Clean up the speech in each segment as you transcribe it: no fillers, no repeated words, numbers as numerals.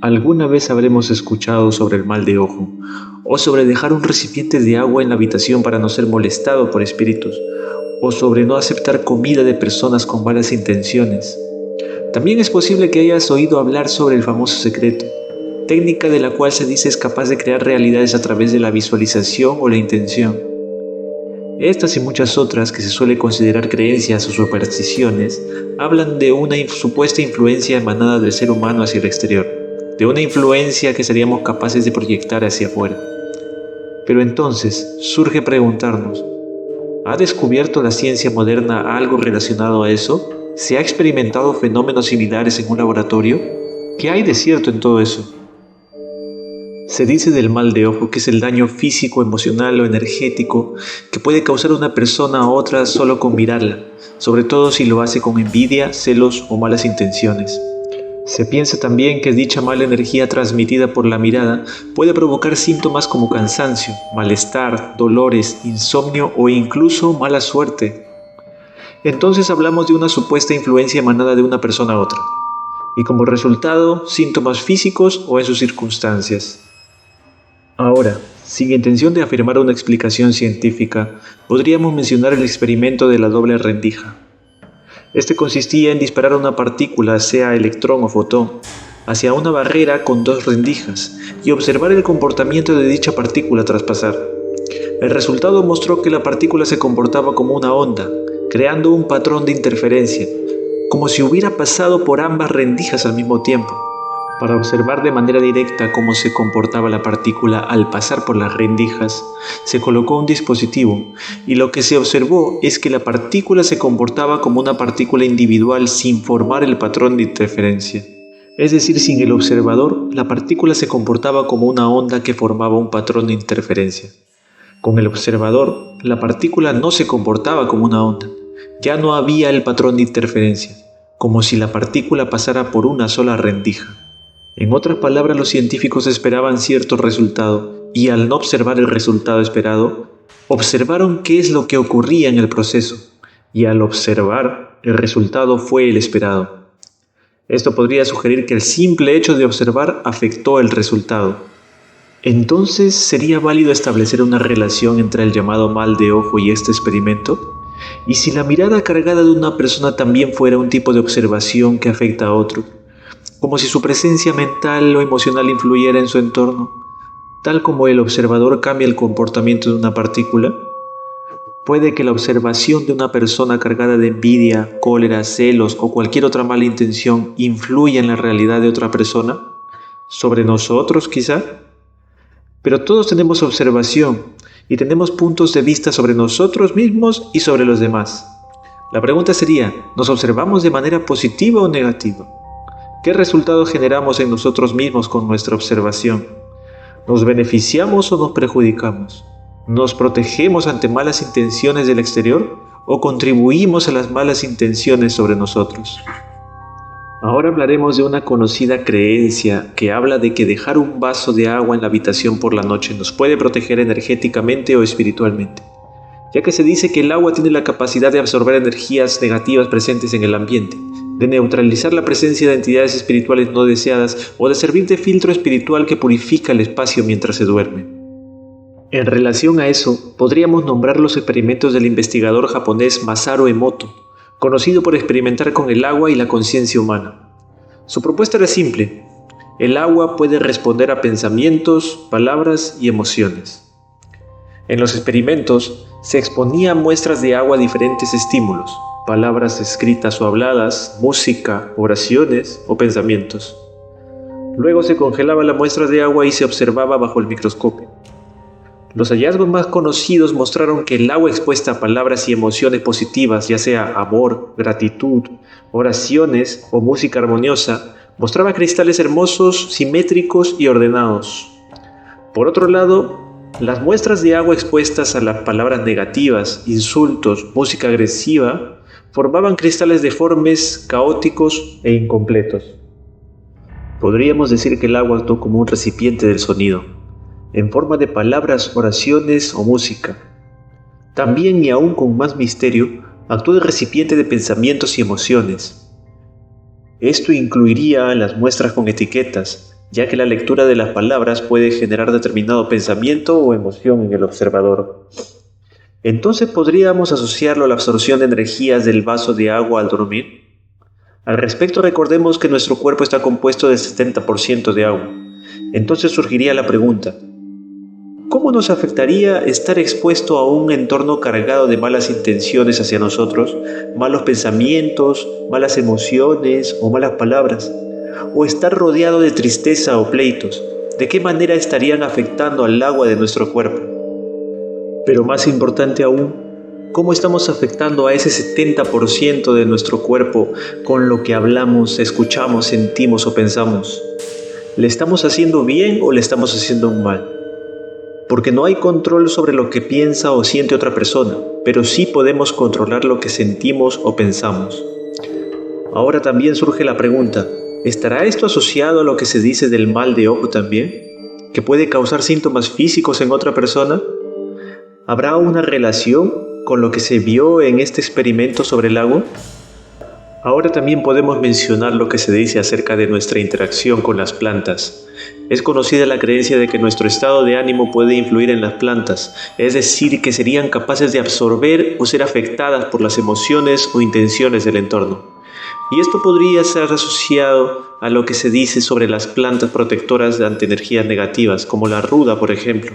¿Alguna vez habremos escuchado sobre el mal de ojo? ¿O sobre dejar un recipiente de agua en la habitación para no ser molestado por espíritus? ¿O sobre no aceptar comida de personas con malas intenciones? También es posible que hayas oído hablar sobre el famoso secreto, técnica de la cual se dice es capaz de crear realidades a través de la visualización o la intención. Estas y muchas otras que se suele considerar creencias o supersticiones hablan de una supuesta influencia emanada del ser humano hacia el exterior, de una influencia que seríamos capaces de proyectar hacia afuera. Pero entonces surge preguntarnos, ¿ha descubierto la ciencia moderna algo relacionado a eso? ¿Se ha experimentado fenómenos similares en un laboratorio? ¿Qué hay de cierto en todo eso? Se dice del mal de ojo que es el daño físico, emocional o energético que puede causar una persona a otra solo con mirarla, sobre todo si lo hace con envidia, celos o malas intenciones. Se piensa también que dicha mala energía transmitida por la mirada puede provocar síntomas como cansancio, malestar, dolores, insomnio o incluso mala suerte. Entonces hablamos de una supuesta influencia emanada de una persona a otra, y como resultado, síntomas físicos o en sus circunstancias. Ahora, sin intención de afirmar una explicación científica, podríamos mencionar el experimento de la doble rendija. Este consistía en disparar una partícula, sea electrón o fotón, hacia una barrera con dos rendijas y observar el comportamiento de dicha partícula tras pasar. El resultado mostró que la partícula se comportaba como una onda, creando un patrón de interferencia, como si hubiera pasado por ambas rendijas al mismo tiempo. Para observar de manera directa cómo se comportaba la partícula al pasar por las rendijas, se colocó un dispositivo y lo que se observó es que la partícula se comportaba como una partícula individual sin formar el patrón de interferencia. Es decir, sin el observador, la partícula se comportaba como una onda que formaba un patrón de interferencia. Con el observador, la partícula no se comportaba como una onda. Ya no había el patrón de interferencia, como si la partícula pasara por una sola rendija. En otras palabras, los científicos esperaban cierto resultado y al no observar el resultado esperado, observaron qué es lo que ocurría en el proceso y al observar, el resultado fue el esperado. Esto podría sugerir que el simple hecho de observar afectó el resultado. Entonces, ¿sería válido establecer una relación entre el llamado mal de ojo y este experimento? ¿Y si la mirada cargada de una persona también fuera un tipo de observación que afecta a otro? Como si su presencia mental o emocional influyera en su entorno, tal como el observador cambia el comportamiento de una partícula. Puede que la observación de una persona cargada de envidia, cólera, celos o cualquier otra mala intención influya en la realidad de otra persona, sobre nosotros quizá. Pero todos tenemos observación y tenemos puntos de vista sobre nosotros mismos y sobre los demás. La pregunta sería, ¿nos observamos de manera positiva o negativa? ¿Qué resultados generamos en nosotros mismos con nuestra observación? ¿Nos beneficiamos o nos perjudicamos? ¿Nos protegemos ante malas intenciones del exterior o contribuimos a las malas intenciones sobre nosotros? Ahora hablaremos de una conocida creencia que habla de que dejar un vaso de agua en la habitación por la noche nos puede proteger energéticamente o espiritualmente, ya que se dice que el agua tiene la capacidad de absorber energías negativas presentes en el ambiente, de neutralizar la presencia de entidades espirituales no deseadas o de servir de filtro espiritual que purifica el espacio mientras se duerme. En relación a eso, podríamos nombrar los experimentos del investigador japonés Masaru Emoto, conocido por experimentar con el agua y la conciencia humana. Su propuesta era simple: el agua puede responder a pensamientos, palabras y emociones. En los experimentos, se exponía muestras de agua a diferentes estímulos, palabras escritas o habladas, música, oraciones o pensamientos. Luego se congelaba la muestra de agua y se observaba bajo el microscopio. Los hallazgos más conocidos mostraron que el agua expuesta a palabras y emociones positivas, ya sea amor, gratitud, oraciones o música armoniosa, mostraba cristales hermosos, simétricos y ordenados. Por otro lado, las muestras de agua expuestas a las palabras negativas, insultos, música agresiva, formaban cristales deformes, caóticos e incompletos. Podríamos decir que el agua actuó como un recipiente del sonido, en forma de palabras, oraciones o música. También y aún con más misterio, actuó de recipiente de pensamientos y emociones. Esto incluiría las muestras con etiquetas, ya que la lectura de las palabras puede generar determinado pensamiento o emoción en el observador. Entonces podríamos asociarlo a la absorción de energías del vaso de agua al dormir. Al respecto, recordemos que nuestro cuerpo está compuesto de 70% de agua. Entonces surgiría la pregunta: ¿cómo nos afectaría estar expuesto a un entorno cargado de malas intenciones hacia nosotros, malos pensamientos, malas emociones o malas palabras? ¿O estar rodeado de tristeza o pleitos? ¿De qué manera estarían afectando al agua de nuestro cuerpo? Pero más importante aún, ¿cómo estamos afectando a ese 70% de nuestro cuerpo con lo que hablamos, escuchamos, sentimos o pensamos? ¿Le estamos haciendo bien o le estamos haciendo un mal? Porque no hay control sobre lo que piensa o siente otra persona, pero sí podemos controlar lo que sentimos o pensamos. Ahora también surge la pregunta: ¿estará esto asociado a lo que se dice del mal de ojo también? ¿Que puede causar síntomas físicos en otra persona? ¿Habrá una relación con lo que se vio en este experimento sobre el agua? Ahora también podemos mencionar lo que se dice acerca de nuestra interacción con las plantas. Es conocida la creencia de que nuestro estado de ánimo puede influir en las plantas, es decir, que serían capaces de absorber o ser afectadas por las emociones o intenciones del entorno. Y esto podría ser asociado a lo que se dice sobre las plantas protectoras ante energías negativas, como la ruda, por ejemplo.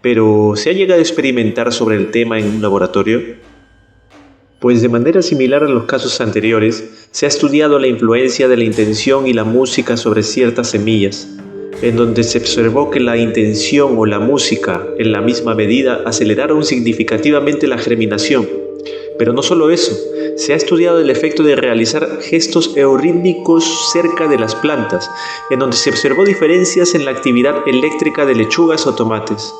Pero, ¿se ha llegado a experimentar sobre el tema en un laboratorio? Pues de manera similar a los casos anteriores, se ha estudiado la influencia de la intención y la música sobre ciertas semillas, en donde se observó que la intención o la música, en la misma medida, aceleraron significativamente la germinación. Pero no solo eso, se ha estudiado el efecto de realizar gestos eurítmicos cerca de las plantas, en donde se observó diferencias en la actividad eléctrica de lechugas o tomates.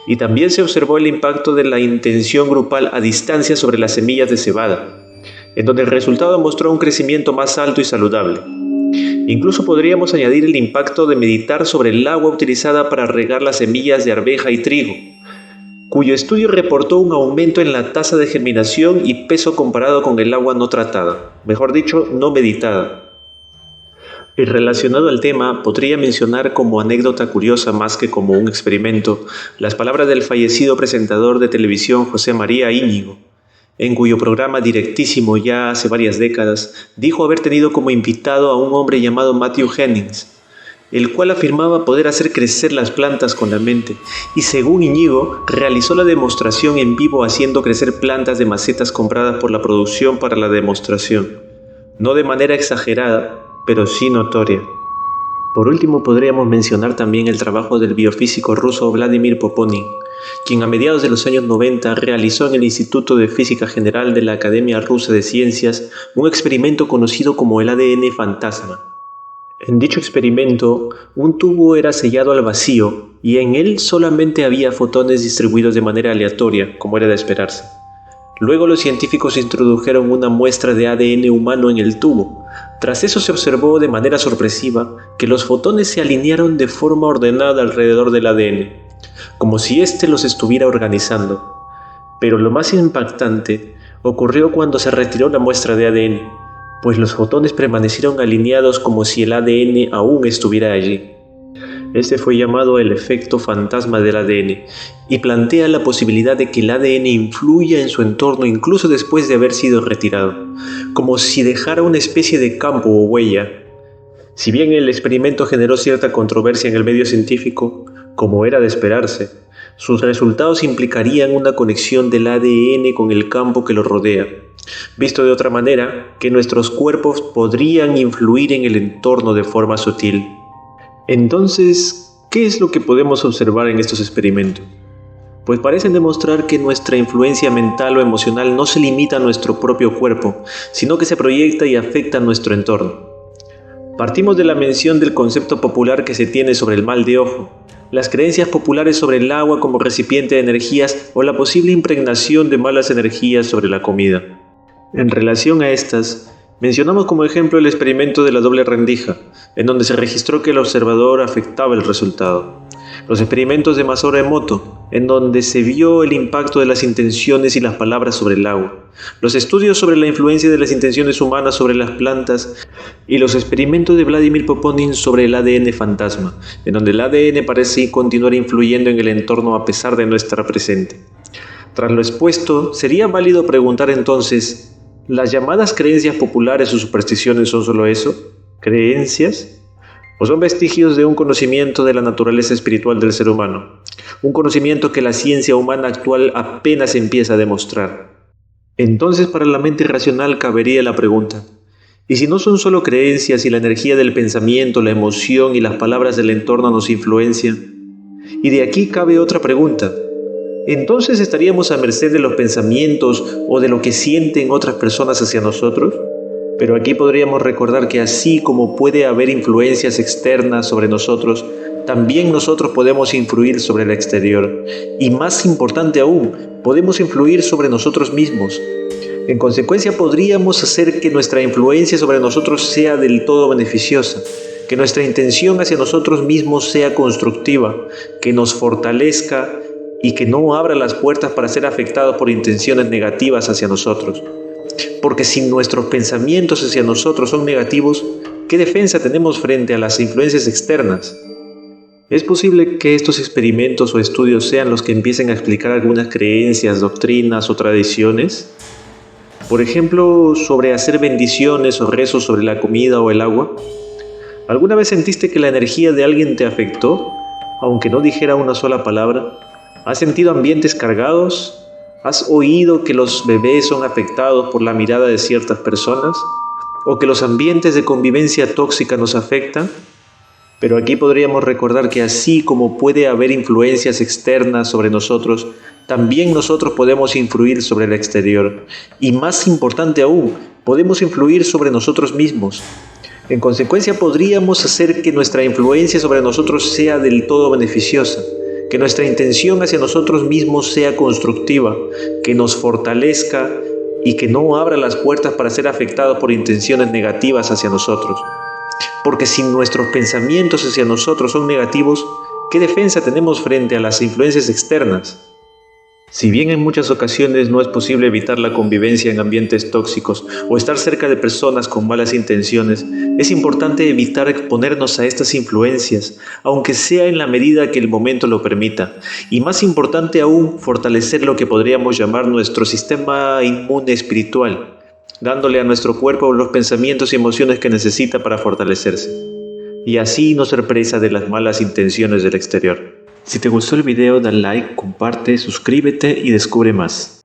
Y también se observó el impacto de la intención grupal a distancia sobre las semillas de cebada, en donde el resultado mostró un crecimiento más alto y saludable. Incluso podríamos añadir el impacto de meditar sobre el agua utilizada para regar las semillas de arveja y trigo, cuyo estudio reportó un aumento en la tasa de germinación y peso comparado con el agua no tratada, mejor dicho, no meditada. Y relacionado al tema, podría mencionar como anécdota curiosa más que como un experimento, las palabras del fallecido presentador de televisión José María Íñigo, en cuyo programa Directísimo ya hace varias décadas, dijo haber tenido como invitado a un hombre llamado Matthew Hennings, el cual afirmaba poder hacer crecer las plantas con la mente, y según Íñigo, realizó la demostración en vivo haciendo crecer plantas de macetas compradas por la producción para la demostración, no de manera exagerada, pero sí notoria. Por último, podríamos mencionar también el trabajo del biofísico ruso Vladimir Poponin, quien a mediados de los años 90 realizó en el Instituto de Física General de la Academia Rusa de Ciencias un experimento conocido como el ADN fantasma. En dicho experimento, un tubo era sellado al vacío y en él solamente había fotones distribuidos de manera aleatoria, como era de esperarse. Luego los científicos introdujeron una muestra de ADN humano en el tubo. Tras eso se observó de manera sorpresiva que los fotones se alinearon de forma ordenada alrededor del ADN, como si éste los estuviera organizando. Pero lo más impactante ocurrió cuando se retiró la muestra de ADN, pues los fotones permanecieron alineados como si el ADN aún estuviera allí. Este fue llamado el efecto fantasma del ADN y plantea la posibilidad de que el ADN influya en su entorno incluso después de haber sido retirado, como si dejara una especie de campo o huella. Si bien el experimento generó cierta controversia en el medio científico, como era de esperarse, sus resultados implicarían una conexión del ADN con el campo que lo rodea. Visto de otra manera, que nuestros cuerpos podrían influir en el entorno de forma sutil. Entonces, ¿qué es lo que podemos observar en estos experimentos? Pues parecen demostrar que nuestra influencia mental o emocional no se limita a nuestro propio cuerpo, sino que se proyecta y afecta a nuestro entorno. Partimos de la mención del concepto popular que se tiene sobre el mal de ojo, las creencias populares sobre el agua como recipiente de energías o la posible impregnación de malas energías sobre la comida. En relación a estas, mencionamos como ejemplo el experimento de la doble rendija, en donde se registró que el observador afectaba el resultado. Los experimentos de Masaru Emoto, en donde se vio el impacto de las intenciones y las palabras sobre el agua, los estudios sobre la influencia de las intenciones humanas sobre las plantas y los experimentos de Vladimir Poponin sobre el ADN fantasma, en donde el ADN parece continuar influyendo en el entorno a pesar de no estar presente. Tras lo expuesto, sería válido preguntar entonces, ¿las llamadas creencias populares o supersticiones son solo eso? ¿Creencias? ¿O son vestigios de un conocimiento de la naturaleza espiritual del ser humano? Un conocimiento que la ciencia humana actual apenas empieza a demostrar. Entonces, para la mente racional cabería la pregunta, ¿y si no son solo creencias y la energía del pensamiento, la emoción y las palabras del entorno nos influencian? Y de aquí cabe otra pregunta. ¿Entonces estaríamos a merced de los pensamientos o de lo que sienten otras personas hacia nosotros? Pero aquí podríamos recordar que así como puede haber influencias externas sobre nosotros, también nosotros podemos influir sobre el exterior. Y más importante aún, podemos influir sobre nosotros mismos. En consecuencia, podríamos hacer que nuestra influencia sobre nosotros sea del todo beneficiosa, que nuestra intención hacia nosotros mismos sea constructiva, que nos fortalezca y que no abra las puertas para ser afectados por intenciones negativas hacia nosotros. Porque si nuestros pensamientos hacia nosotros son negativos, ¿qué defensa tenemos frente a las influencias externas? ¿Es posible que estos experimentos o estudios sean los que empiecen a explicar algunas creencias, doctrinas o tradiciones? Por ejemplo, sobre hacer bendiciones o rezos sobre la comida o el agua. ¿Alguna vez sentiste que la energía de alguien te afectó, aunque no dijera una sola palabra? ¿Has sentido ambientes cargados? ¿Has oído que los bebés son afectados por la mirada de ciertas personas? ¿O que los ambientes de convivencia tóxica nos afectan? Pero aquí podríamos recordar que así como puede haber influencias externas sobre nosotros, también nosotros podemos influir sobre el exterior. Y más importante aún, podemos influir sobre nosotros mismos. En consecuencia, podríamos hacer que nuestra influencia sobre nosotros sea del todo beneficiosa, que nuestra intención hacia nosotros mismos sea constructiva, que nos fortalezca y que no abra las puertas para ser afectados por intenciones negativas hacia nosotros. Porque si nuestros pensamientos hacia nosotros son negativos, ¿qué defensa tenemos frente a las influencias externas? Si bien en muchas ocasiones no es posible evitar la convivencia en ambientes tóxicos o estar cerca de personas con malas intenciones, es importante evitar exponernos a estas influencias, aunque sea en la medida que el momento lo permita. Y más importante aún, fortalecer lo que podríamos llamar nuestro sistema inmune espiritual, dándole a nuestro cuerpo los pensamientos y emociones que necesita para fortalecerse, y así no ser presa de las malas intenciones del exterior. Si te gustó el video, dale like, comparte, suscríbete y descubre más.